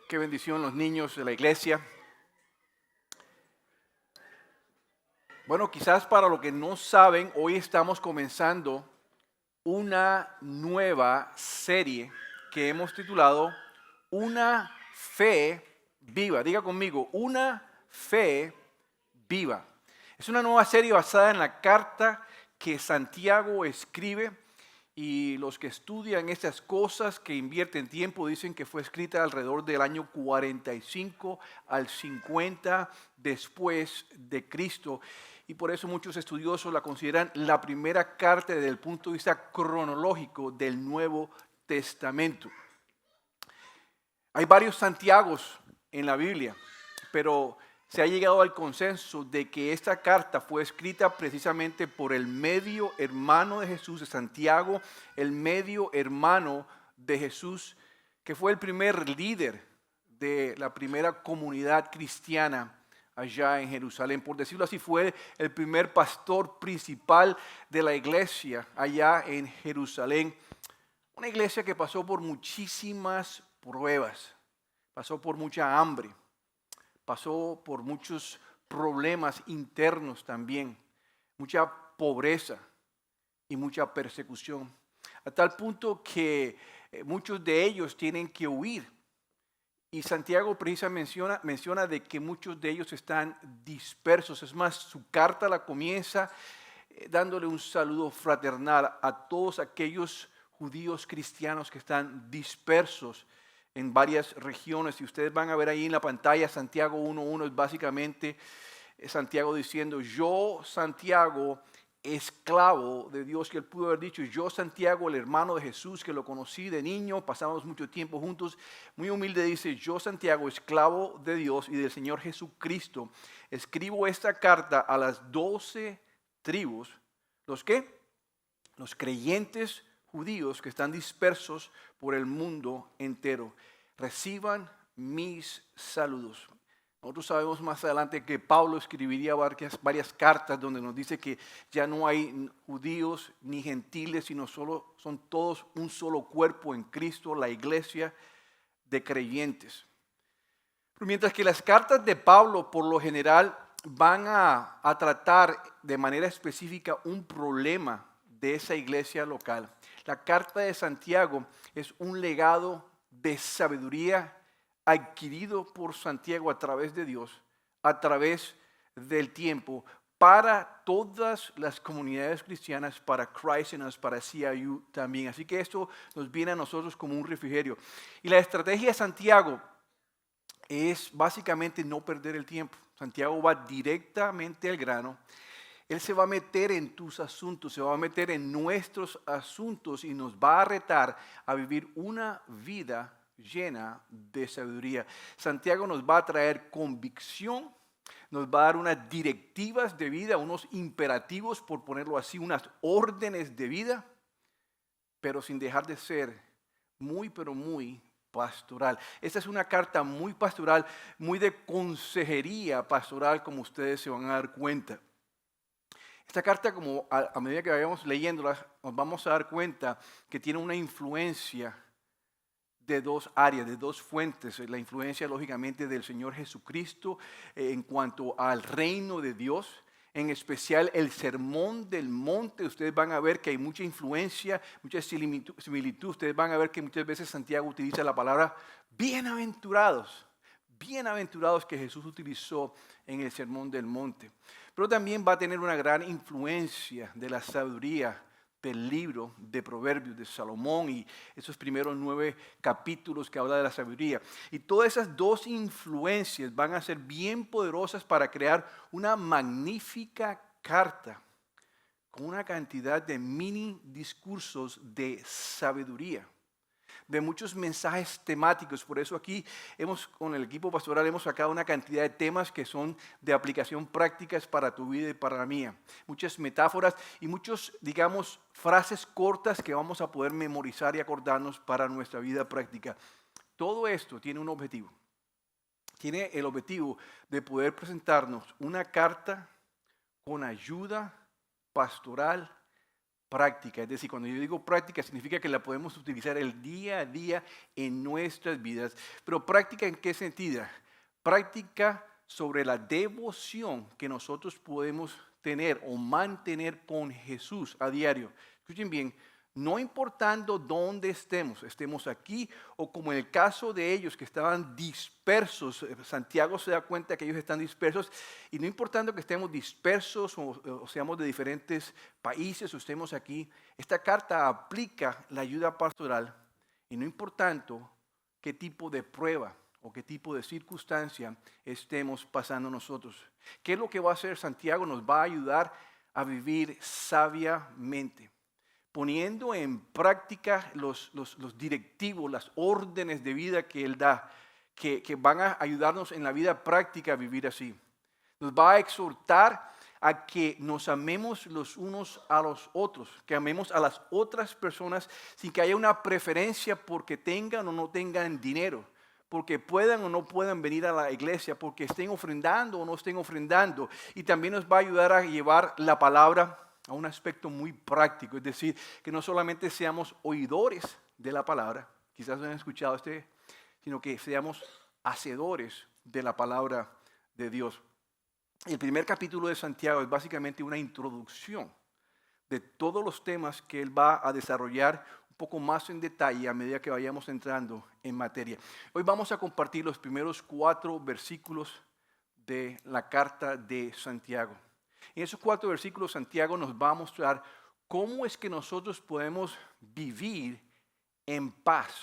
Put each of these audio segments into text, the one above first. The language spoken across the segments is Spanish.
Qué bendición los niños de la iglesia. Bueno, quizás para los que no saben, hoy estamos comenzando una nueva serie que hemos titulado Una fe viva. Diga conmigo, una fe viva. Es una nueva serie basada en la carta que Santiago escribe. Y los que estudian estas cosas, que invierten tiempo, dicen que fue escrita alrededor del año 45 al 50 después de Cristo. Y por eso muchos estudiosos la consideran la primera carta desde el punto de vista cronológico del Nuevo Testamento. Hay varios Santiagos en la Biblia, pero se ha llegado al consenso de que esta carta fue escrita precisamente por el medio hermano de Jesús, de Santiago, el medio hermano de Jesús, que fue el primer líder de la primera comunidad cristiana allá en Jerusalén. Por decirlo así, fue el primer pastor principal de la iglesia allá en Jerusalén. Una iglesia que pasó por muchísimas pruebas, pasó por mucha hambre, pasó por muchos problemas internos también, mucha pobreza y mucha persecución, a tal punto que muchos de ellos tienen que huir. Y Santiago precisamente menciona de que muchos de ellos están dispersos. Es más, su carta la comienza dándole un saludo fraternal a todos aquellos judíos cristianos que están dispersos en varias regiones. Y ustedes van a ver ahí en la pantalla, Santiago 1:1 es básicamente Santiago diciendo: yo, Santiago, esclavo de Dios, que él pudo haber dicho: yo, Santiago, el hermano de Jesús, que lo conocí de niño, pasamos mucho tiempo juntos. Muy humilde dice: yo, Santiago, esclavo de Dios y del Señor Jesucristo, escribo esta carta a las 12 tribus. ¿Los qué? Los creyentes judíos que están dispersos por el mundo entero. Reciban mis saludos. Nosotros sabemos más adelante que Pablo escribiría varias cartas donde nos dice que ya no hay judíos ni gentiles, sino solo son todos un solo cuerpo en Cristo, la iglesia de creyentes. Pero mientras que las cartas de Pablo por lo general van a tratar de manera específica un problema de esa iglesia local, la carta de Santiago es un legado de sabiduría adquirido por Santiago a través de Dios, a través del tiempo, para todas las comunidades cristianas, para Christ in Us, para CIU también. Así que esto nos viene a nosotros como un refrigerio. Y la estrategia de Santiago es básicamente no perder el tiempo. Santiago va directamente al grano. Él se va a meter en tus asuntos, se va a meter en nuestros asuntos y nos va a retar a vivir una vida llena de sabiduría. Santiago nos va a traer convicción, nos va a dar unas directivas de vida, unos imperativos, por ponerlo así, unas órdenes de vida, pero sin dejar de ser muy, pero muy pastoral. Esta es una carta muy pastoral, muy de consejería pastoral, como ustedes se van a dar cuenta. Esta carta, como a medida que vayamos leyéndola, nos vamos a dar cuenta que tiene una influencia de dos áreas, de dos fuentes. La influencia, lógicamente, del Señor Jesucristo en cuanto al reino de Dios, en especial el sermón del monte. Ustedes van a ver que hay mucha influencia, mucha similitud. Ustedes van a ver que muchas veces Santiago utiliza la palabra bienaventurados. Bienaventurados que Jesús utilizó en el sermón del monte. Pero también va a tener una gran influencia de la sabiduría del libro de Proverbios de Salomón y esos primeros 9 capítulos que habla de la sabiduría. Y todas esas dos influencias van a ser bien poderosas para crear una magnífica carta con una cantidad de mini discursos de sabiduría, de muchos mensajes temáticos. Por eso aquí con el equipo pastoral hemos sacado una cantidad de temas que son de aplicación prácticas para tu vida y para la mía. Muchas metáforas y muchos, digamos, frases cortas que vamos a poder memorizar y acordarnos para nuestra vida práctica. Todo esto tiene un objetivo. Tiene el objetivo de poder presentarnos una carta con ayuda pastoral práctica. Es decir, cuando yo digo práctica significa que la podemos utilizar el día a día en nuestras vidas. Pero práctica, ¿en qué sentido? Práctica sobre la devoción que nosotros podemos tener o mantener con Jesús a diario. Escuchen bien, no importando dónde estemos aquí o como en el caso de ellos que estaban dispersos, Santiago se da cuenta que ellos están dispersos y no importando que estemos dispersos o seamos de diferentes países o estemos aquí, esta carta aplica la ayuda pastoral y no importando qué tipo de prueba o qué tipo de circunstancia estemos pasando nosotros. ¿Qué es lo que va a hacer Santiago? Nos va a ayudar a vivir sabiamente, poniendo en práctica los directivos, las órdenes de vida que Él da, que van a ayudarnos en la vida práctica a vivir así. Nos va a exhortar a que nos amemos los unos a los otros, que amemos a las otras personas sin que haya una preferencia porque tengan o no tengan dinero, porque puedan o no puedan venir a la iglesia, porque estén ofrendando o no estén ofrendando. Y también nos va a ayudar a llevar la palabra a un aspecto muy práctico, es decir, que no solamente seamos oidores de la palabra, quizás no han escuchado sino que seamos hacedores de la palabra de Dios. El primer capítulo de Santiago es básicamente una introducción de todos los temas que él va a desarrollar un poco más en detalle a medida que vayamos entrando en materia. Hoy vamos a compartir los primeros 4 versículos de la carta de Santiago. En esos 4 versículos Santiago nos va a mostrar cómo es que nosotros podemos vivir en paz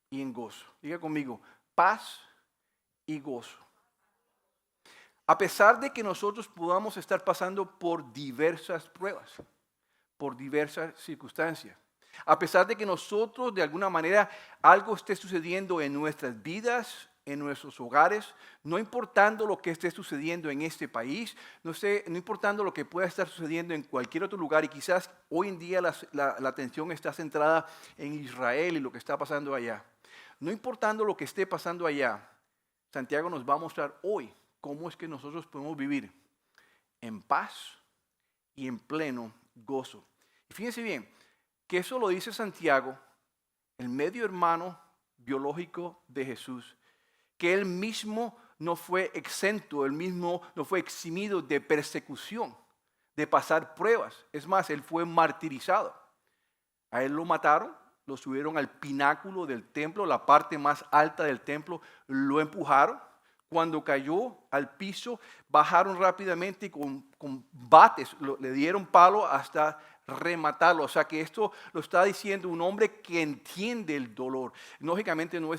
y en gozo. Diga conmigo, paz y gozo. A pesar de que nosotros podamos estar pasando por diversas pruebas, por diversas circunstancias, a pesar de que nosotros de alguna manera algo esté sucediendo en nuestras vidas, en nuestros hogares, no importando lo que esté sucediendo en este país, no importando lo que pueda estar sucediendo en cualquier otro lugar, y quizás hoy en día la atención está centrada en Israel y lo que está pasando allá. No importando lo que esté pasando allá, Santiago nos va a mostrar hoy cómo es que nosotros podemos vivir en paz y en pleno gozo. Y fíjense bien, que eso lo dice Santiago, el medio hermano biológico de Jesús, que él mismo no fue exento, él mismo no fue eximido de persecución, de pasar pruebas. Es más, él fue martirizado. A él lo mataron, lo subieron al pináculo del templo, la parte más alta del templo, lo empujaron. Cuando cayó al piso, bajaron rápidamente y con bates le dieron palo hasta rematarlo. O sea que esto lo está diciendo un hombre que entiende el dolor. Lógicamente no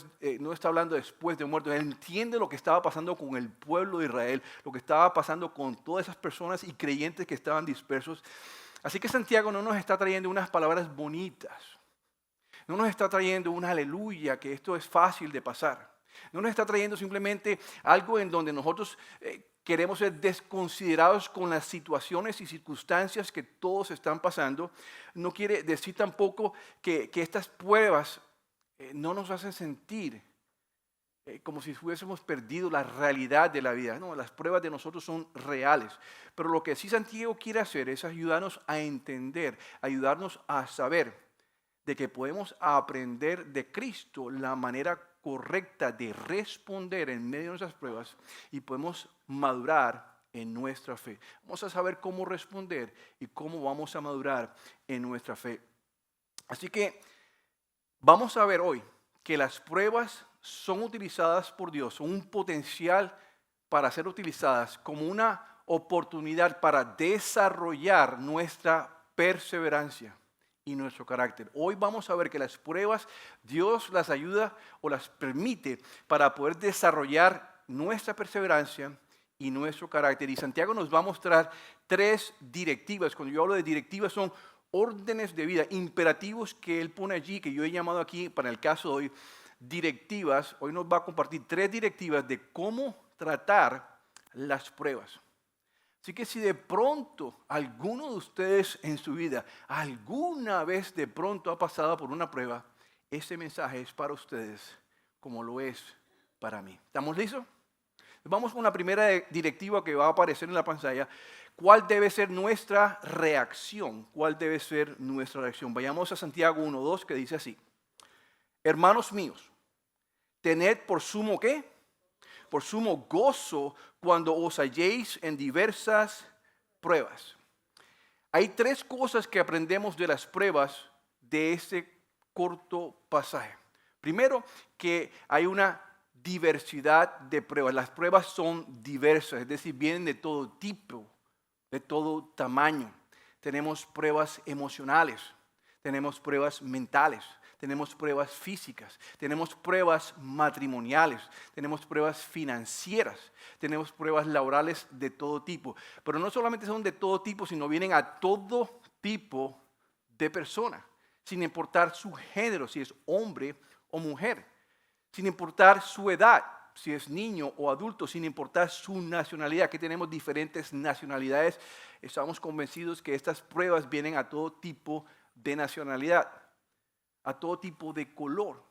está hablando después de muerto. Él entiende lo que estaba pasando con el pueblo de Israel, lo que estaba pasando con todas esas personas y creyentes que estaban dispersos. Así que Santiago no nos está trayendo unas palabras bonitas. No nos está trayendo un aleluya, que esto es fácil de pasar. No nos está trayendo simplemente algo en donde nosotros queremos ser desconsiderados con las situaciones y circunstancias que todos están pasando. No quiere decir tampoco que estas pruebas no nos hacen sentir como si hubiésemos perdido la realidad de la vida. No, las pruebas de nosotros son reales. Pero lo que sí Santiago quiere hacer es ayudarnos a entender, ayudarnos a saber de que podemos aprender de Cristo la manera correcta de responder en medio de nuestras pruebas y podemos madurar en nuestra fe. Vamos a saber cómo responder y cómo vamos a madurar en nuestra fe. Así que vamos a ver hoy que las pruebas son utilizadas por Dios, son un potencial para ser utilizadas como una oportunidad para desarrollar nuestra perseverancia y nuestro carácter. Hoy vamos a ver que las pruebas Dios las ayuda o las permite para poder desarrollar nuestra perseverancia y nuestro carácter. Y Santiago nos va a mostrar 3 directivas. Cuando yo hablo de directivas son órdenes de vida, imperativos que él pone allí, que yo he llamado aquí para el caso de hoy directivas. Hoy nos va a compartir 3 directivas de cómo tratar las pruebas. Así que si de pronto alguno de ustedes en su vida alguna vez de pronto ha pasado por una prueba, ese mensaje es para ustedes como lo es para mí. ¿Estamos listos? Vamos con la primera directiva que va a aparecer en la pantalla. ¿Cuál debe ser nuestra reacción? ¿Cuál debe ser nuestra reacción? Vayamos a Santiago 1:2 que dice así. Hermanos míos, tened por sumo ¿qué? Por sumo gozo cuando os halléis en diversas pruebas. Hay tres cosas que aprendemos de las pruebas de este corto pasaje. Primero, que hay una diversidad de pruebas. Las pruebas son diversas, es decir, vienen de todo tipo, de todo tamaño. Tenemos pruebas emocionales, tenemos pruebas mentales, tenemos pruebas físicas, tenemos pruebas matrimoniales, tenemos pruebas financieras, tenemos pruebas laborales de todo tipo. Pero no solamente son de todo tipo, sino vienen a todo tipo de persona, sin importar su género, si es hombre o mujer, sin importar su edad, si es niño o adulto, sin importar su nacionalidad, que tenemos diferentes nacionalidades. Estamos convencidos que estas pruebas vienen a todo tipo de nacionalidad, a todo tipo de color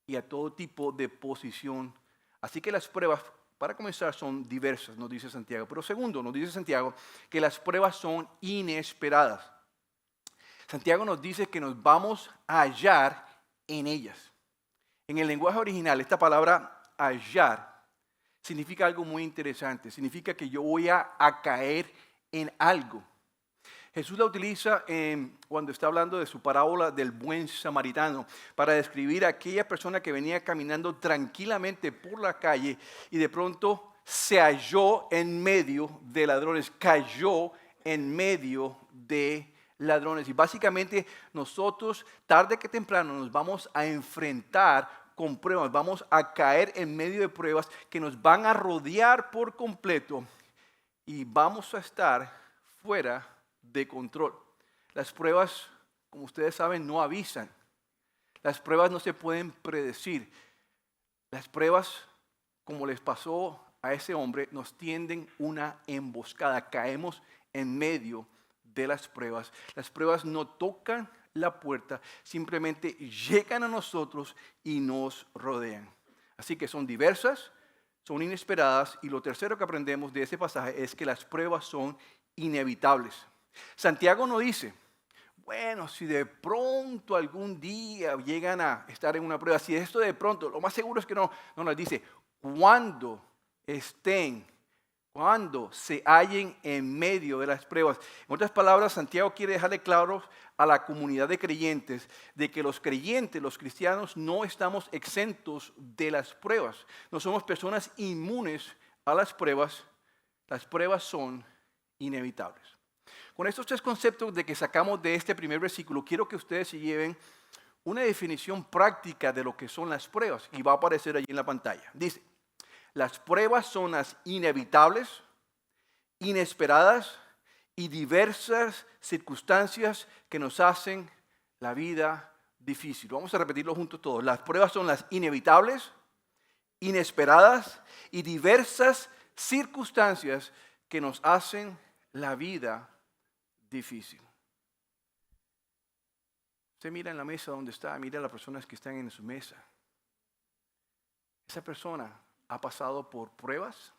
y a todo tipo de posición. Así que las pruebas, para comenzar, son diversas, nos dice Santiago. Pero segundo, nos dice Santiago que las pruebas son inesperadas. Santiago nos dice que nos vamos a hallar en ellas. En el lenguaje original, esta palabra hallar significa algo muy interesante. Significa que yo voy a caer en algo. Jesús la utiliza cuando está hablando de su parábola del buen samaritano para describir a aquella persona que venía caminando tranquilamente por la calle y de pronto se halló en medio de ladrones, cayó en medio de ladrones. Y básicamente nosotros tarde que temprano nos vamos a enfrentar con pruebas, vamos a caer en medio de pruebas que nos van a rodear por completo y vamos a estar fuera de control. Las pruebas, como ustedes saben, no avisan. Las pruebas no se pueden predecir. Las pruebas, como les pasó a ese hombre, nos tienden una emboscada. Caemos en medio de las pruebas. Las pruebas no tocan la puerta, simplemente llegan a nosotros y nos rodean. Así que son diversas, son inesperadas y lo tercero que aprendemos de ese pasaje es que las pruebas son inevitables. Santiago no dice, bueno, si de pronto algún día llegan a estar en una prueba, si esto de pronto, lo más seguro es que no nos dice, cuando se hallen en medio de las pruebas. En otras palabras, Santiago quiere dejarle claro a la comunidad de creyentes de que los creyentes, los cristianos, no estamos exentos de las pruebas. No somos personas inmunes a las pruebas son inevitables. Con estos tres conceptos de que sacamos de este primer versículo, quiero que ustedes se lleven una definición práctica de lo que son las pruebas y va a aparecer allí en la pantalla. Dice, las pruebas son las inevitables, inesperadas y diversas circunstancias que nos hacen la vida difícil. Vamos a repetirlo juntos todos. Las pruebas son las inevitables, inesperadas y diversas circunstancias que nos hacen la vida difícil. Usted mira en la mesa donde está, mira a las personas que están en su mesa. Esa persona ha pasado por pruebas,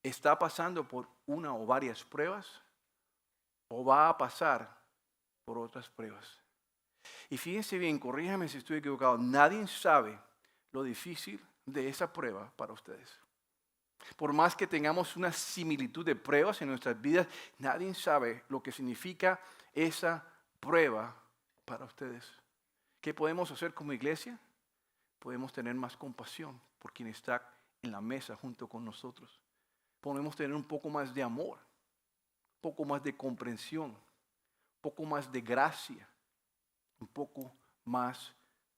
está pasando por una o varias pruebas o va a pasar por otras pruebas. Y fíjense bien, corríjame si estoy equivocado, nadie sabe lo difícil de esa prueba para ustedes. Por más que tengamos una similitud de pruebas en nuestras vidas, nadie sabe lo que significa esa prueba para ustedes. ¿Qué podemos hacer como iglesia? Podemos tener más compasión por quien está en la mesa junto con nosotros. Podemos tener un poco más de amor, un poco más de comprensión, un poco más de gracia, un poco más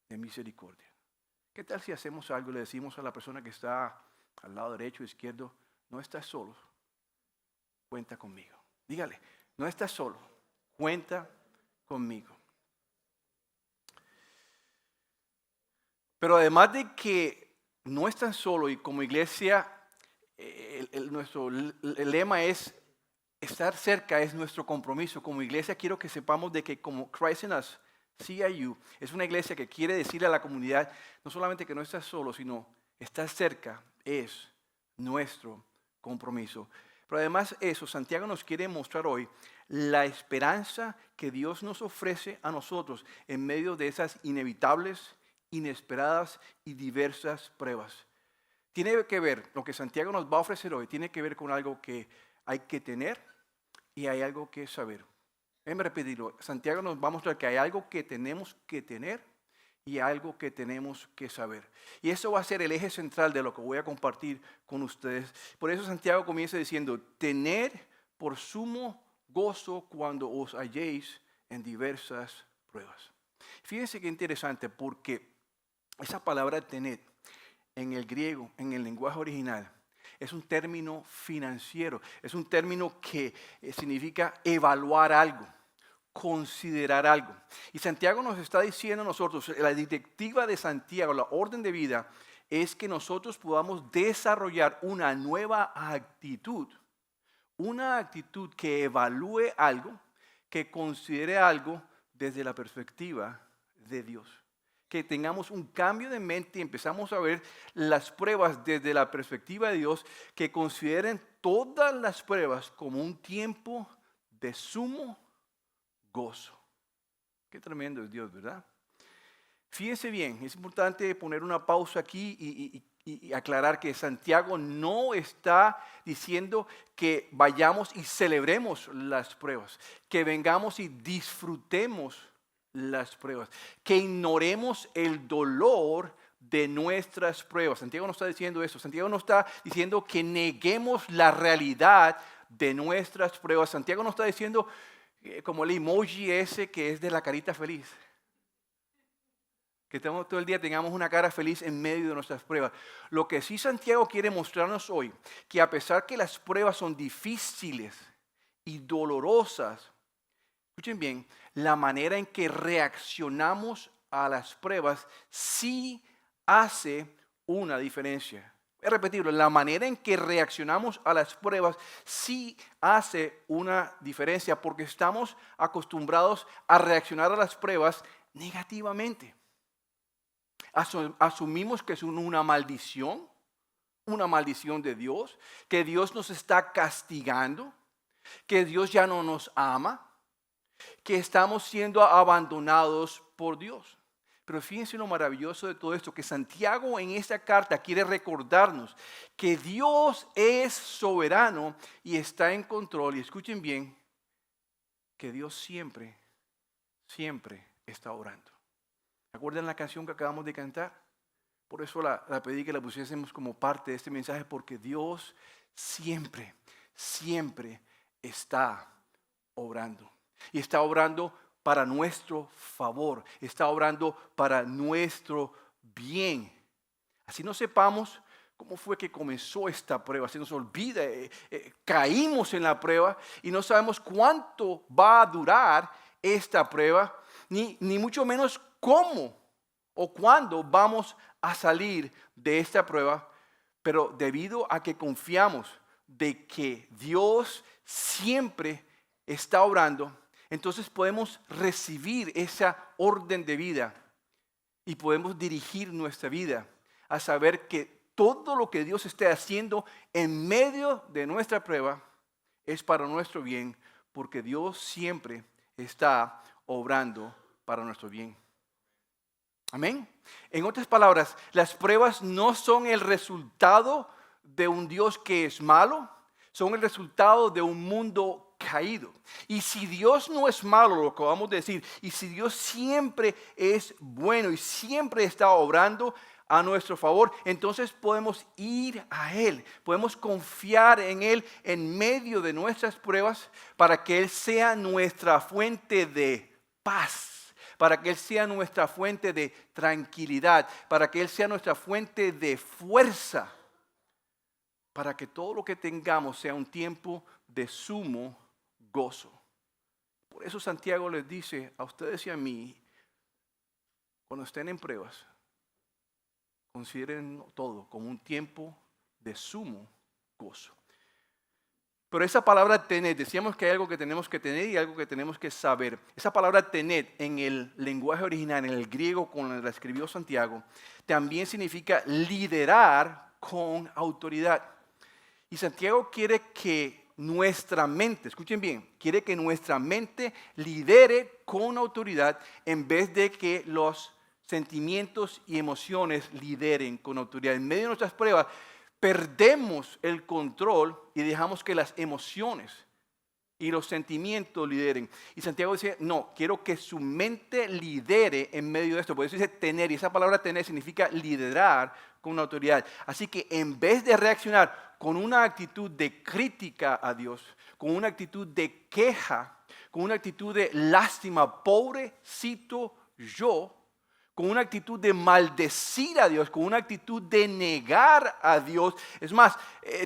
de misericordia. ¿Qué tal si hacemos algo y le decimos a la persona que está al lado derecho o izquierdo, no estás solo, cuenta conmigo? Dígale, no estás solo, cuenta conmigo. Pero además de que no están solo y como iglesia, nuestro lema es estar cerca, es nuestro compromiso. Como iglesia quiero que sepamos de que como Christ in Us, CIU, es una iglesia que quiere decirle a la comunidad, no solamente que no estás solo, sino estar cerca es nuestro compromiso. Pero además eso, Santiago nos quiere mostrar hoy la esperanza que Dios nos ofrece a nosotros en medio de esas inevitables, inesperadas y diversas pruebas. Tiene que ver, lo que Santiago nos va a ofrecer hoy, tiene que ver con algo que hay que tener y hay algo que saber. Déjenme repetirlo, Santiago nos va a mostrar que hay algo que tenemos que tener y algo que tenemos que saber. Y eso va a ser el eje central de lo que voy a compartir con ustedes. Por eso Santiago comienza diciendo, tened por sumo gozo cuando os halléis en diversas pruebas. Fíjense qué interesante, porque esa palabra tened en el griego, en el lenguaje original, es un término financiero, es un término que significa evaluar algo, considerar algo. Y Santiago nos está diciendo a nosotros, la directiva de Santiago, la orden de vida, es que nosotros podamos desarrollar una nueva actitud. Una actitud que evalúe algo, que considere algo desde la perspectiva de Dios. Que tengamos un cambio de mente y empezamos a ver las pruebas desde la perspectiva de Dios, que consideren todas las pruebas como un tiempo de sumo gozo. Qué tremendo es Dios, ¿verdad? Fíjense bien, es importante poner una pausa aquí y aclarar que Santiago no está diciendo que vayamos y celebremos las pruebas, que vengamos y disfrutemos las pruebas, que ignoremos el dolor de nuestras pruebas. Santiago no está diciendo eso. Santiago no está diciendo que neguemos la realidad de nuestras pruebas. Santiago no está diciendo como el emoji ese que es de la carita feliz. Que todo el día tengamos una cara feliz en medio de nuestras pruebas. Lo que sí Santiago quiere mostrarnos hoy, que a pesar que las pruebas son difíciles y dolorosas, escuchen bien, la manera en que reaccionamos a las pruebas sí hace una diferencia. Voy a repetirlo, la manera en que reaccionamos a las pruebas sí hace una diferencia porque estamos acostumbrados a reaccionar a las pruebas negativamente. Asumimos que es una maldición de Dios, que Dios nos está castigando, que Dios ya no nos ama, que estamos siendo abandonados por Dios. Pero fíjense lo maravilloso de todo esto, que Santiago en esta carta quiere recordarnos que Dios es soberano y está en control. Y escuchen bien, que Dios siempre está orando. ¿Recuerdan la canción que acabamos de cantar? Por eso la pedí que la pusiésemos como parte de este mensaje, porque Dios siempre está obrando. Y está obrando para nuestro favor, está obrando para nuestro bien. Así no sepamos cómo fue que comenzó esta prueba, se nos olvida, caímos en la prueba y no sabemos cuánto va a durar esta prueba, ni mucho menos cómo o cuándo vamos a salir de esta prueba, pero debido a que confiamos de que Dios siempre está obrando, entonces podemos recibir esa orden de vida y podemos dirigir nuestra vida a saber que todo lo que Dios esté haciendo en medio de nuestra prueba es para nuestro bien, porque Dios siempre está obrando para nuestro bien. Amén. En otras palabras, las pruebas no son el resultado de un Dios que es malo, son el resultado de un mundo caído. Y si Dios no es malo, lo que vamos a decir, y si Dios siempre es bueno y siempre está obrando a nuestro favor, entonces podemos ir a Él, podemos confiar en Él en medio de nuestras pruebas para que Él sea nuestra fuente de paz, para que Él sea nuestra fuente de tranquilidad, para que Él sea nuestra fuente de fuerza, para que todo lo que tengamos sea un tiempo de sumo gozo. Por eso Santiago les dice a ustedes y a mí, cuando estén en pruebas, consideren todo como un tiempo de sumo gozo. Pero esa palabra tener, decíamos que hay algo que tenemos que tener y algo que tenemos que saber. Esa palabra tener en el lenguaje original, en el griego con el que la escribió Santiago, también significa liderar con autoridad. Y Santiago quiere que nuestra mente, escuchen bien, quiere que nuestra mente lidere con autoridad en vez de que los sentimientos y emociones lideren con autoridad. En medio de nuestras pruebas, perdemos el control y dejamos que las emociones y los sentimientos lideren. Y Santiago dice, no, quiero que su mente lidere en medio de esto. Por eso dice tener, y esa palabra tener significa liderar con autoridad. Así que en vez de reaccionar con una actitud de crítica a Dios, con una actitud de queja, con una actitud de lástima, pobrecito yo, con una actitud de maldecir a Dios, con una actitud de negar a Dios. Es más,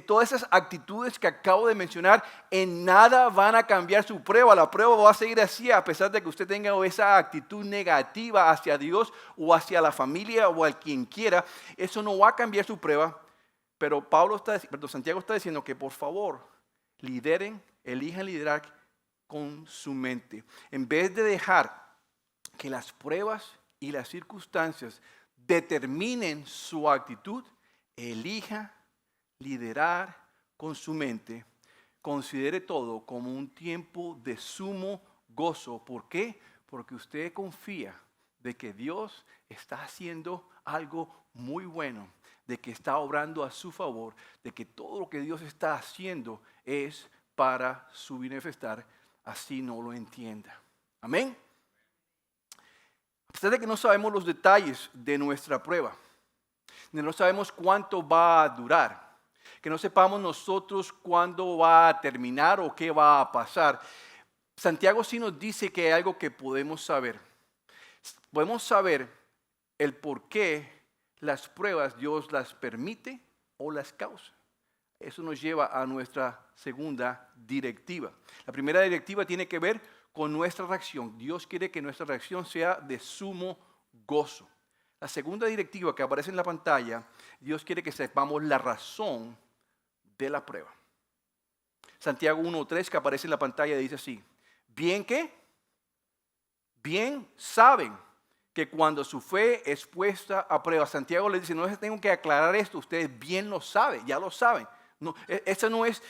todas esas actitudes que acabo de mencionar en nada van a cambiar su prueba. La prueba va a seguir así a pesar de que usted tenga esa actitud negativa hacia Dios o hacia la familia o a quien quiera. Eso no va a cambiar su prueba. Pero Santiago está diciendo que por favor elijan liderar con su mente. En vez de dejar que las pruebas y las circunstancias determinen su actitud, elija liderar con su mente. Considere todo como un tiempo de sumo gozo. ¿Por qué? Porque usted confía de que Dios está haciendo algo muy bueno, de que está obrando a su favor, de que todo lo que Dios está haciendo es para su bienestar, así no lo entienda. Amén. A pesar de que no sabemos los detalles de nuestra prueba, no sabemos cuánto va a durar, que no sepamos nosotros cuándo va a terminar o qué va a pasar, Santiago sí nos dice que hay algo que podemos saber. Podemos saber el por qué las pruebas Dios las permite o las causa. Eso nos lleva a nuestra segunda directiva. La primera directiva tiene que ver con nuestra reacción. Dios quiere que nuestra reacción sea de sumo gozo. La segunda directiva que aparece en la pantalla, Dios quiere que sepamos la razón de la prueba. Santiago 1:3 que aparece en la pantalla dice así: ¿bien qué? Bien saben que cuando su fe es puesta a prueba. Santiago les dice, no les tengo que aclarar esto, ustedes bien lo saben, ya lo saben. No, ese no es,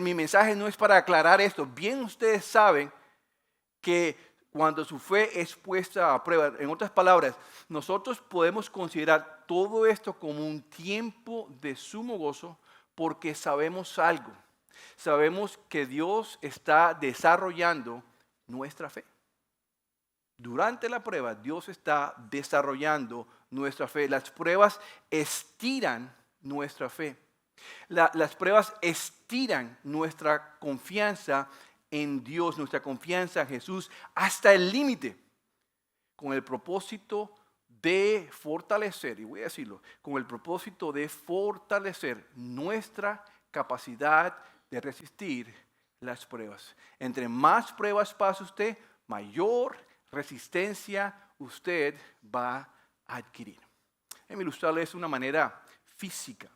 mi mensaje no es para aclarar esto. Bien ustedes saben que cuando su fe es puesta a prueba, en otras palabras, nosotros podemos considerar todo esto como un tiempo de sumo gozo porque sabemos algo. Sabemos que Dios está desarrollando nuestra fe. Durante la prueba, Dios está desarrollando nuestra fe. Las pruebas estiran nuestra fe. Las pruebas estiran nuestra confianza en Dios, nuestra confianza en Jesús hasta el límite, con el propósito de fortalecer, y voy a decirlo, con el propósito de fortalecer nuestra capacidad de resistir las pruebas. Entre más pruebas pase usted, mayor resistencia usted va a adquirir. Déjenme ilustrarles de una manera física.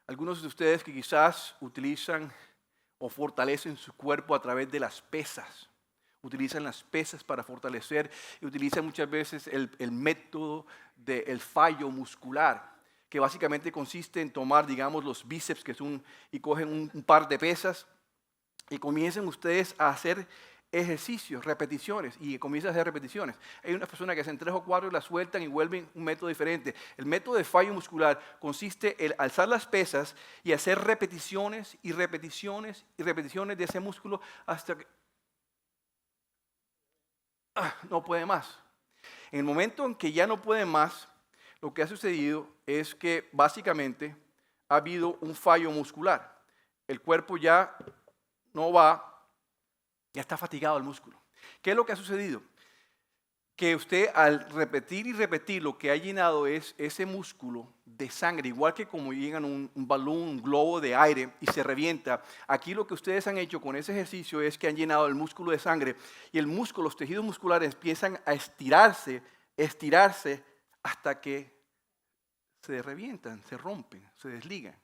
Algunos de ustedes que quizás utilizan o fortalecen su cuerpo a través de las pesas. Utilizan las pesas para fortalecer y utilizan muchas veces el método del fallo muscular, que básicamente consiste en tomar, digamos, los bíceps y cogen un par de pesas y comiencen ustedes a hacer ejercicios, repeticiones, y comienzan a hacer repeticiones. Hay unas personas que hacen 3 o 4 y las sueltan y vuelven un método diferente. El método de fallo muscular consiste en alzar las pesas y hacer repeticiones y repeticiones y repeticiones de ese músculo hasta que no puede más. En el momento en que ya no puede más, lo que ha sucedido es que básicamente ha habido un fallo muscular. El cuerpo ya no va. Ya está fatigado el músculo. ¿Qué es lo que ha sucedido? Que usted al repetir y repetir lo que ha llenado es ese músculo de sangre, igual que como llegan un balón, un globo de aire y se revienta. Aquí lo que ustedes han hecho con ese ejercicio es que han llenado el músculo de sangre y el músculo, los tejidos musculares empiezan a estirarse hasta que se revientan, se rompen, se desligan.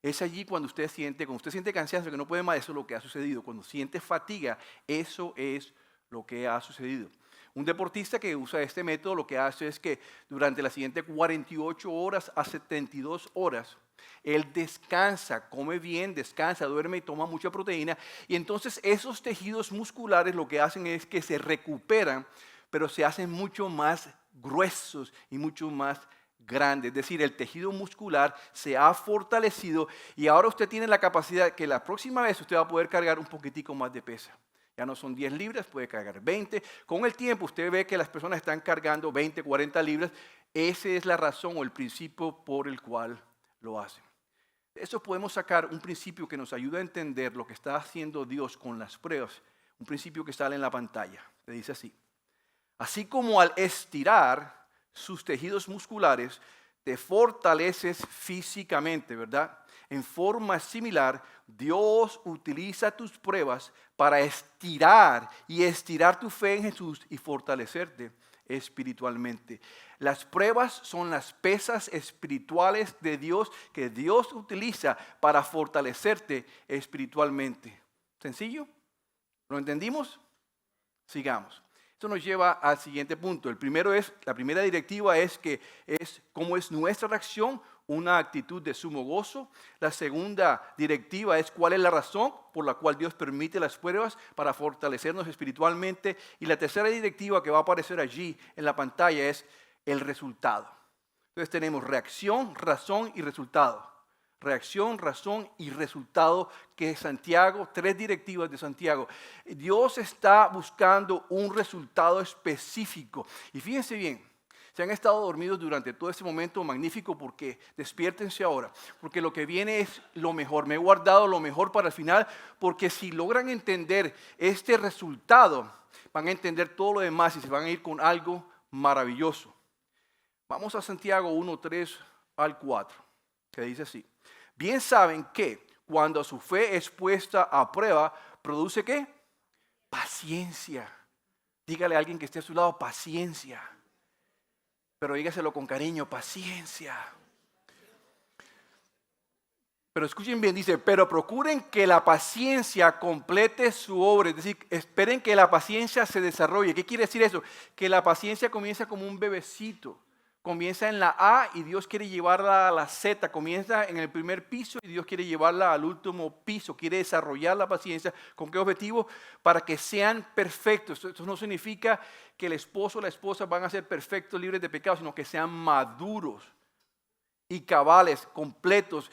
Es allí cuando usted siente cansancio, que no puede más, eso es lo que ha sucedido. Cuando siente fatiga, eso es lo que ha sucedido. Un deportista que usa este método lo que hace es que durante las siguientes 48 horas a 72 horas, Él descansa, come bien, descansa, duerme y toma mucha proteína. Y entonces esos tejidos musculares lo que hacen es que se recuperan, pero se hacen mucho más gruesos y mucho más grandes. Es decir, el tejido muscular se ha fortalecido y ahora usted tiene la capacidad que la próxima vez usted va a poder cargar un poquitico más de pesa. Ya no son 10 libras, puede cargar 20. Con el tiempo usted ve que las personas están cargando 20, 40 libras. Esa es la razón o el principio por el cual lo hacen. De eso podemos sacar un principio que nos ayuda a entender lo que está haciendo Dios con las pruebas. Un principio que sale en la pantalla. Le dice así. Así como al estirar sus tejidos musculares, te fortaleces físicamente, ¿verdad? En forma similar, Dios utiliza tus pruebas para estirar tu fe en Jesús y fortalecerte espiritualmente. Las pruebas son las pesas espirituales de Dios que Dios utiliza para fortalecerte espiritualmente. ¿Sencillo? ¿Lo entendimos? Sigamos. Esto nos lleva al siguiente punto. La primera directiva es cómo es nuestra reacción, una actitud de sumo gozo. La segunda directiva es cuál es la razón por la cual Dios permite las pruebas para fortalecernos espiritualmente. Y la tercera directiva que va a aparecer allí en la pantalla es el resultado. Entonces tenemos reacción, razón y resultado. Reacción, razón y resultado, que es Santiago, 3 directivas de Santiago. Dios está buscando un resultado específico. Y fíjense bien, si han estado dormidos durante todo este momento magnífico, porque despiértense ahora, porque lo que viene es lo mejor. Me he guardado lo mejor para el final, porque si logran entender este resultado, van a entender todo lo demás y se van a ir con algo maravilloso. Vamos a Santiago 1, 3 al 4, que dice así. Bien saben que cuando su fe es puesta a prueba, produce ¿qué? Paciencia. Dígale a alguien que esté a su lado, paciencia. Pero dígaselo con cariño, paciencia. Pero escuchen bien, dice, pero procuren que la paciencia complete su obra. Es decir, esperen que la paciencia se desarrolle. ¿Qué quiere decir eso? Que la paciencia comienza como un bebecito. Comienza en la A y Dios quiere llevarla a la Z. Comienza en el primer piso y Dios quiere llevarla al último piso. Quiere desarrollar la paciencia. ¿Con qué objetivo? Para que sean perfectos. Esto no significa que el esposo o la esposa van a ser perfectos, libres de pecado, sino que sean maduros y cabales, completos.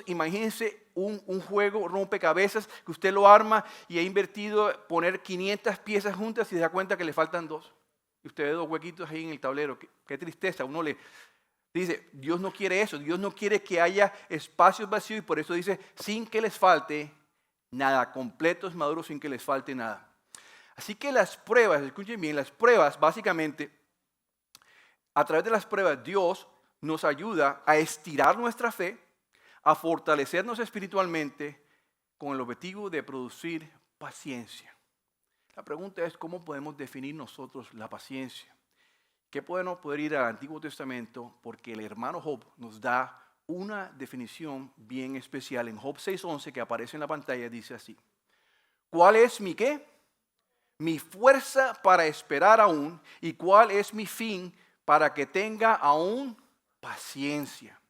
Imagínense un juego rompecabezas que usted lo arma y ha invertido poner 500 piezas juntas y se da cuenta que le faltan 2. Y usted ve 2 huequitos ahí en el tablero. Qué tristeza. Uno le dice, Dios no quiere eso. Dios no quiere que haya espacios vacíos y por eso dice, sin que les falte nada. Completos, maduros, sin que les falte nada. Así que las pruebas, escuchen bien, las pruebas básicamente, a través de las pruebas Dios nos ayuda a estirar nuestra fe, a fortalecernos espiritualmente con el objetivo de producir paciencia. La pregunta es, ¿cómo podemos definir nosotros la paciencia? ¿Qué podemos poder ir al Antiguo Testamento? Porque el hermano Job nos da una definición bien especial. En Job 6:11, que aparece en la pantalla, dice así. ¿Cuál es mi qué? Mi fuerza para esperar aún. ¿Y cuál es mi fin para que tenga aún paciencia?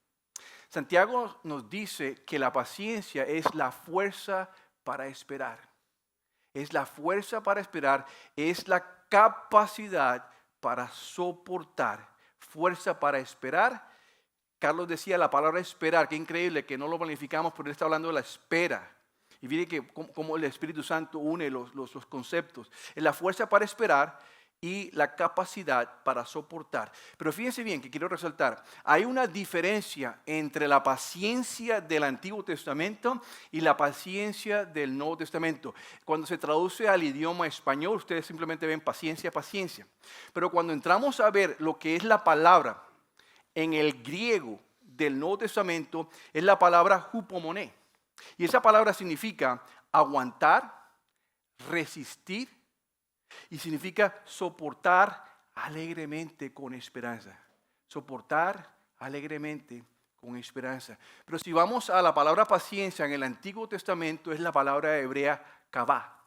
Santiago nos dice que la paciencia es la fuerza para esperar. Es la fuerza para esperar, es la capacidad para soportar. Fuerza para esperar. Carlos decía la palabra esperar, qué increíble que no lo planificamos, pero él está hablando de la espera. Y mire que cómo el Espíritu Santo une los conceptos. Es la fuerza para esperar y la capacidad para soportar. Pero fíjense bien que quiero resaltar, hay una diferencia entre la paciencia del Antiguo Testamento y la paciencia del Nuevo Testamento. Cuando se traduce al idioma español, ustedes simplemente ven paciencia, paciencia. Pero cuando entramos a ver lo que es la palabra en el griego del Nuevo Testamento, es la palabra hupomoné. Y esa palabra significa aguantar, resistir, y significa soportar alegremente con esperanza. Soportar alegremente con esperanza. Pero si vamos a la palabra paciencia en el Antiguo Testamento, es la palabra hebrea kavá.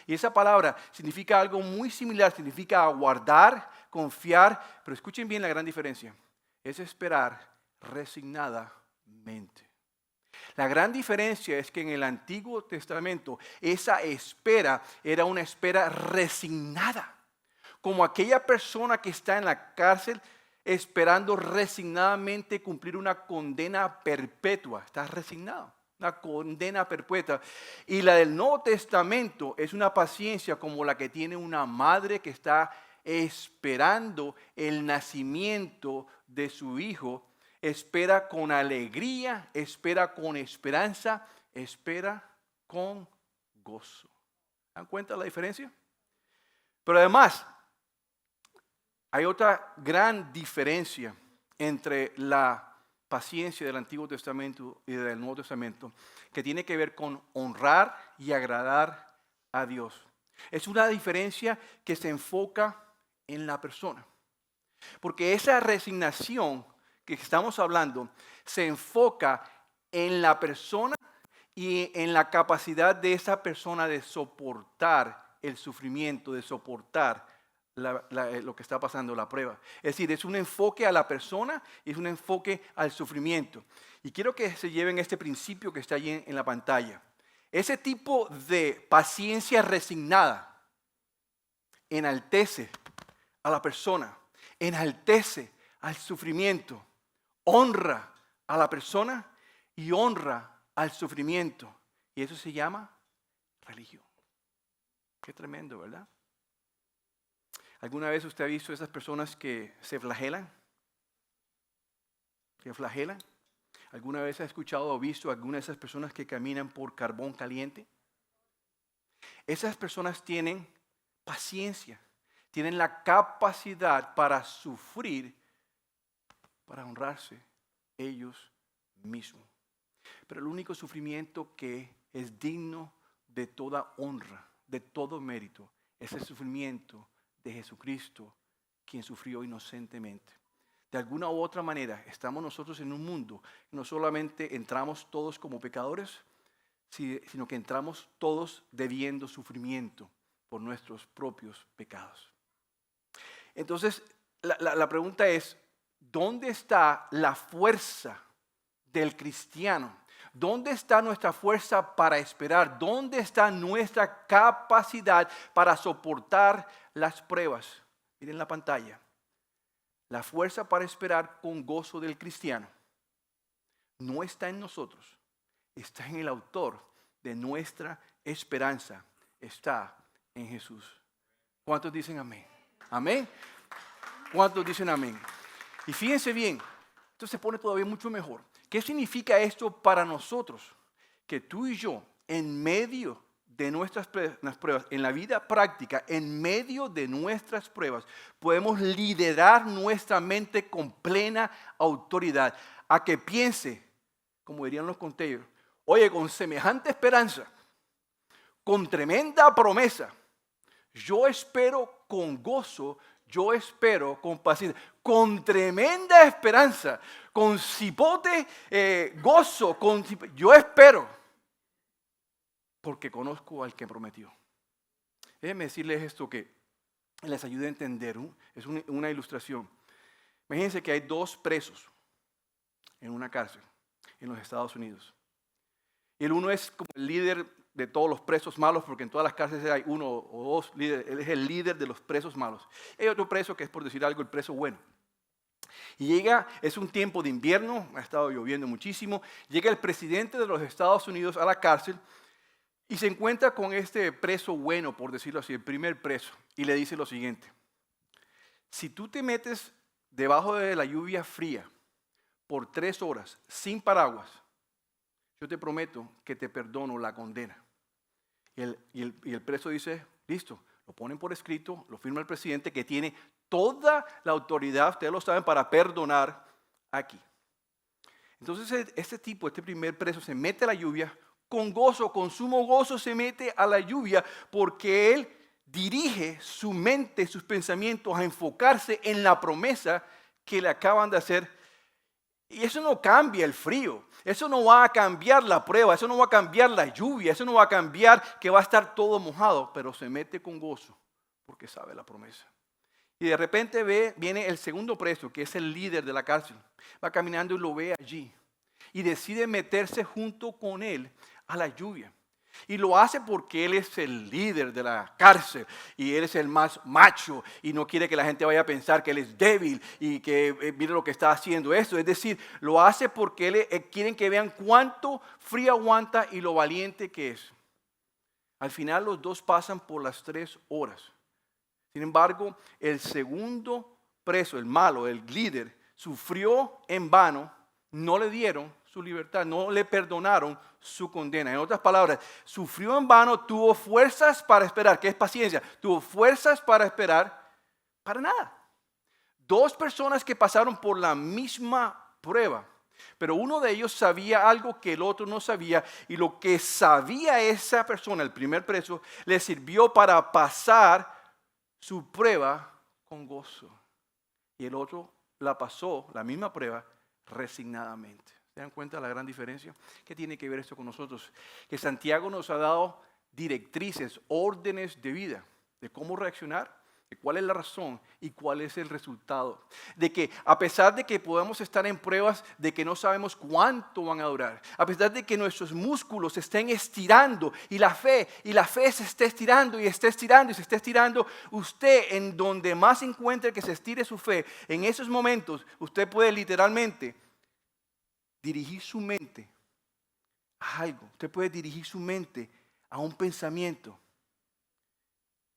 Y esa palabra significa algo muy similar, significa aguardar, confiar. Pero escuchen bien la gran diferencia. Es esperar resignadamente. La gran diferencia es que en el Antiguo Testamento esa espera era una espera resignada, como aquella persona que está en la cárcel esperando resignadamente cumplir una condena perpetua. Está resignado, una condena perpetua. Y la del Nuevo Testamento es una paciencia como la que tiene una madre que está esperando el nacimiento de su hijo. Espera con alegría, espera con esperanza, espera con gozo. ¿Dan cuenta la diferencia? Pero además, hay otra gran diferencia entre la paciencia del Antiguo Testamento y del Nuevo Testamento, que tiene que ver con honrar y agradar a Dios. Es una diferencia que se enfoca en la persona. Porque esa resignación que estamos hablando se enfoca en la persona y en la capacidad de esa persona de soportar el sufrimiento, de soportar lo que está pasando, la prueba. Es decir, es un enfoque a la persona y es un enfoque al sufrimiento. Y quiero que se lleven este principio que está allí en la pantalla. Ese tipo de paciencia resignada enaltece a la persona, enaltece al sufrimiento, honra a la persona y honra al sufrimiento. Y eso se llama religión. Qué tremendo, ¿verdad? ¿Alguna vez usted ha visto esas personas que se flagelan? ¿Que flagelan? ¿Alguna vez ha escuchado o visto a alguna de esas personas que caminan por carbón caliente? Esas personas tienen paciencia, tienen la capacidad para sufrir, para honrarse ellos mismos. Pero el único sufrimiento que es digno de toda honra, de todo mérito, es el sufrimiento de Jesucristo, quien sufrió inocentemente. De alguna u otra manera, estamos nosotros en un mundo, no solamente entramos todos como pecadores, sino que entramos todos debiendo sufrimiento por nuestros propios pecados. Entonces, la pregunta es, ¿dónde está la fuerza del cristiano? ¿Dónde está nuestra fuerza para esperar? ¿Dónde está nuestra capacidad para soportar las pruebas? Miren la pantalla. La fuerza para esperar con gozo del cristiano no está en nosotros, está en el autor de nuestra esperanza, está en Jesús. ¿Cuántos dicen amén? ¿Amén? ¿Cuántos dicen amén? Y fíjense bien, esto se pone todavía mucho mejor. ¿Qué significa esto para nosotros? Que tú y yo, en medio de nuestras pruebas, en la vida práctica, en medio de nuestras pruebas, podemos liderar nuestra mente con plena autoridad a que piense, como dirían los conteos, oye, con semejante esperanza, con tremenda promesa, yo espero con gozo, yo espero con paciencia, con tremenda esperanza, con cipote gozo, yo espero. Porque conozco al que prometió. Déjenme decirles esto que les ayude a entender. Es una ilustración. Imagínense que hay dos presos en una cárcel en los Estados Unidos. Y el uno es como el líder de todos los presos malos, porque en todas las cárceles hay uno o dos líderes. Él es el líder de los presos malos. Hay otro preso que es, por decir algo, el preso bueno. Y es un tiempo de invierno, ha estado lloviendo muchísimo. Llega el presidente de los Estados Unidos a la cárcel y se encuentra con este preso bueno, por decirlo así, el primer preso, y le dice lo siguiente: si tú te metes debajo de la lluvia fría por 3 horas sin paraguas, yo te prometo que te perdono la condena. Y el preso dice, listo, lo ponen por escrito, lo firma el presidente, que tiene toda la autoridad, ustedes lo saben, para perdonar aquí. Entonces este primer preso, se mete a la lluvia, con gozo, con sumo gozo se mete a la lluvia, porque él dirige su mente, sus pensamientos a enfocarse en la promesa que le acaban de hacer. Y eso no cambia el frío, eso no va a cambiar la prueba, eso no va a cambiar la lluvia, eso no va a cambiar que va a estar todo mojado, pero se mete con gozo porque sabe la promesa. Y de repente viene el segundo preso, que es el líder de la cárcel, va caminando y lo ve allí. y decide meterse junto con él a la lluvia. Y lo hace porque él es el líder de la cárcel y él es el más macho y no quiere que la gente vaya a pensar que él es débil y que mire lo que está haciendo esto. Es decir, lo hace porque quieren que vean cuánto frío aguanta y lo valiente que es. Al final los dos pasan por las 3 horas. Sin embargo, el segundo preso, el malo, el líder, sufrió en vano, no le dieron su libertad, no le perdonaron su condena. En otras palabras, sufrió en vano, tuvo fuerzas para esperar, que es paciencia, tuvo fuerzas para esperar, para nada. 2 personas que pasaron por la misma prueba, pero uno de ellos sabía algo que el otro no sabía, y lo que sabía esa persona, el primer preso, le sirvió para pasar su prueba con gozo. Y el otro la pasó, la misma prueba, resignadamente. ¿Se dan cuenta de la gran diferencia? ¿Qué tiene que ver esto con nosotros? Que Santiago nos ha dado directrices, órdenes de vida, de cómo reaccionar, de cuál es la razón y cuál es el resultado. De que a pesar de que podamos estar en pruebas de que no sabemos cuánto van a durar, a pesar de que nuestros músculos se estén estirando y la fe se esté estirando y esté estirando y se esté estirando, usted en donde más encuentre que se estire su fe, en esos momentos usted puede literalmente dirigir su mente a algo. Usted puede dirigir su mente a un pensamiento.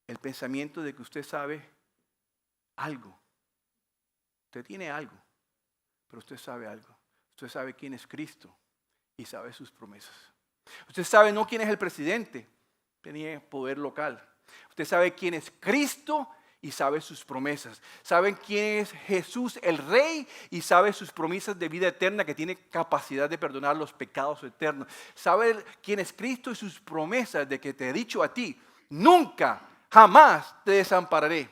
El pensamiento de que usted sabe algo. Usted tiene algo, pero usted sabe algo. Usted sabe quién es Cristo y sabe sus promesas. Usted sabe no quién es el presidente, tenía poder local. Usted sabe quién es Cristo y sabe sus promesas. Sabe quién es Jesús el Rey y sabe sus promesas de vida eterna, que tiene capacidad de perdonar los pecados eternos. Sabe quién es Cristo y sus promesas de que te he dicho a ti, nunca, jamás te desampararé.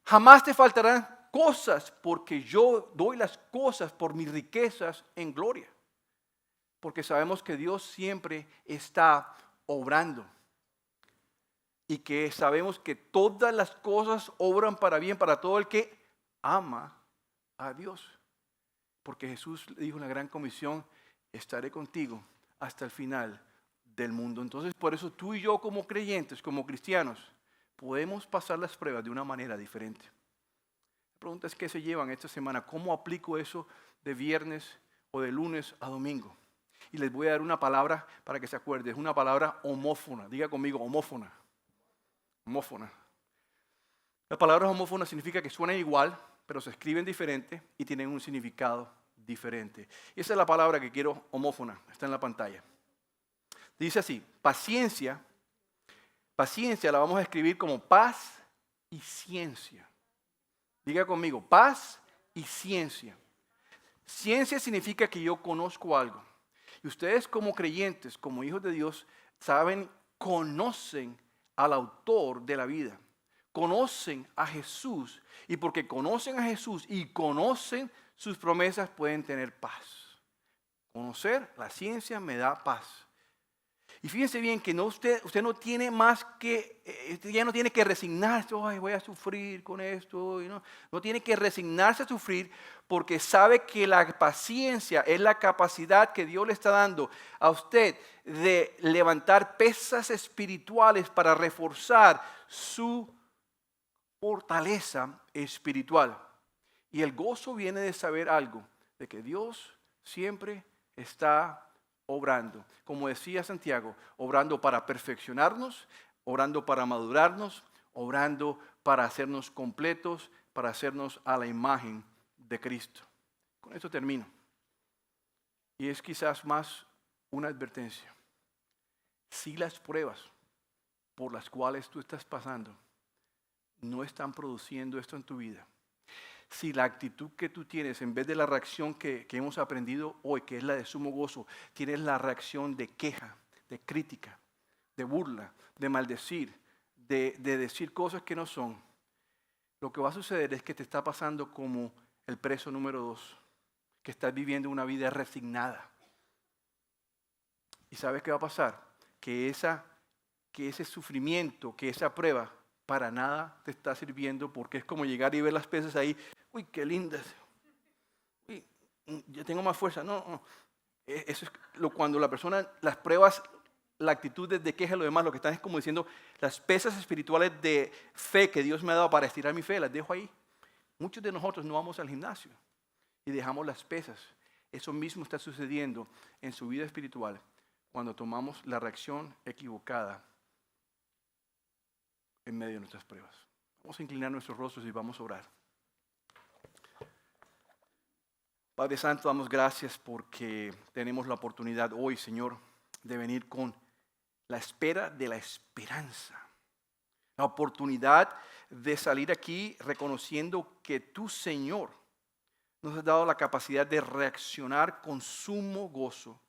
Jamás te faltarán cosas, porque yo doy las cosas por mis riquezas en gloria. Porque sabemos que Dios siempre está obrando. Y que sabemos que todas las cosas obran para bien para todo el que ama a Dios. Porque Jesús le dijo en la gran comisión, estaré contigo hasta el final del mundo. Entonces, por eso tú y yo como creyentes, como cristianos, podemos pasar las pruebas de una manera diferente. La pregunta es, ¿qué se llevan esta semana? ¿Cómo aplico eso de viernes o de lunes a domingo? Y les voy a dar una palabra para que se acuerden. Es una palabra homófona. Diga conmigo, homófona. Homófona. La palabra homófona significa que suenan igual, pero se escriben diferente y tienen un significado diferente. Y esa es la palabra que quiero, homófona. Está en la pantalla. Dice así, paciencia. Paciencia la vamos a escribir como paz y ciencia. Diga conmigo, paz y ciencia. Ciencia significa que yo conozco algo. Y ustedes como creyentes, como hijos de Dios, conocen al autor de la vida. Conocen a Jesús. Y porque conocen a Jesús y conocen sus promesas, pueden tener paz. Conocer la ciencia me da paz. Y fíjense bien que usted no tiene más que, ya no tiene que resignarse, ay, voy a sufrir con esto. No tiene que resignarse a sufrir, porque sabe que la paciencia es la capacidad que Dios le está dando a usted de levantar pesas espirituales para reforzar su fortaleza espiritual. Y el gozo viene de saber algo, de que Dios siempre está obrando, como decía Santiago, obrando para perfeccionarnos, obrando para madurarnos, obrando para hacernos completos, para hacernos a la imagen de Cristo. Con esto termino. Y es quizás más una advertencia. Si las pruebas por las cuales tú estás pasando no están produciendo esto en tu vida, si la actitud que tú tienes, en vez de la reacción que hemos aprendido hoy, que es la de sumo gozo, tienes la reacción de queja, de crítica, de burla, de maldecir, de decir cosas que no son, lo que va a suceder es que te está pasando como el preso número 2, que estás viviendo una vida resignada. ¿Y sabes qué va a pasar? Que ese sufrimiento, que esa prueba, para nada te está sirviendo, porque es como llegar y ver las peces ahí. Uy, qué lindas. Uy, yo tengo más fuerza. No, no. Eso es cuando la persona, las pruebas, la actitud de queja y lo demás, lo que están es como diciendo, las pesas espirituales de fe que Dios me ha dado para estirar mi fe, las dejo ahí. Muchos de nosotros no vamos al gimnasio y dejamos las pesas. Eso mismo está sucediendo en su vida espiritual cuando tomamos la reacción equivocada en medio de nuestras pruebas. Vamos a inclinar nuestros rostros y vamos a orar. Padre Santo, damos gracias porque tenemos la oportunidad hoy, Señor, de venir con la espera de la esperanza. La oportunidad de salir aquí reconociendo que tú, Señor, nos has dado la capacidad de reaccionar con sumo gozo,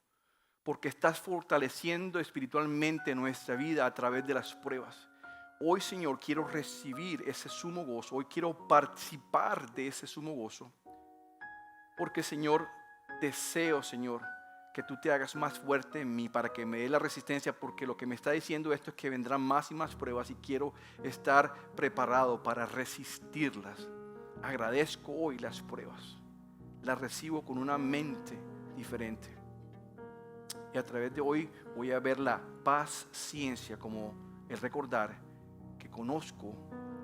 porque estás fortaleciendo espiritualmente nuestra vida a través de las pruebas. Hoy, Señor, quiero recibir ese sumo gozo. Hoy quiero participar de ese sumo gozo. Porque, Señor, deseo, Señor, que tú te hagas más fuerte en mí para que me dé la resistencia, porque lo que me está diciendo esto es que vendrán más y más pruebas y quiero estar preparado para resistirlas. Agradezco hoy las pruebas. Las recibo con una mente diferente. Y a través de hoy voy a ver la paciencia como el recordar que conozco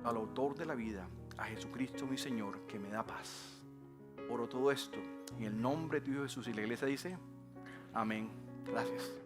al autor de la vida, a Jesucristo mi Señor, que me da paz. Oro todo esto en el nombre de tu Hijo Jesús. Y la iglesia dice, amén. Gracias.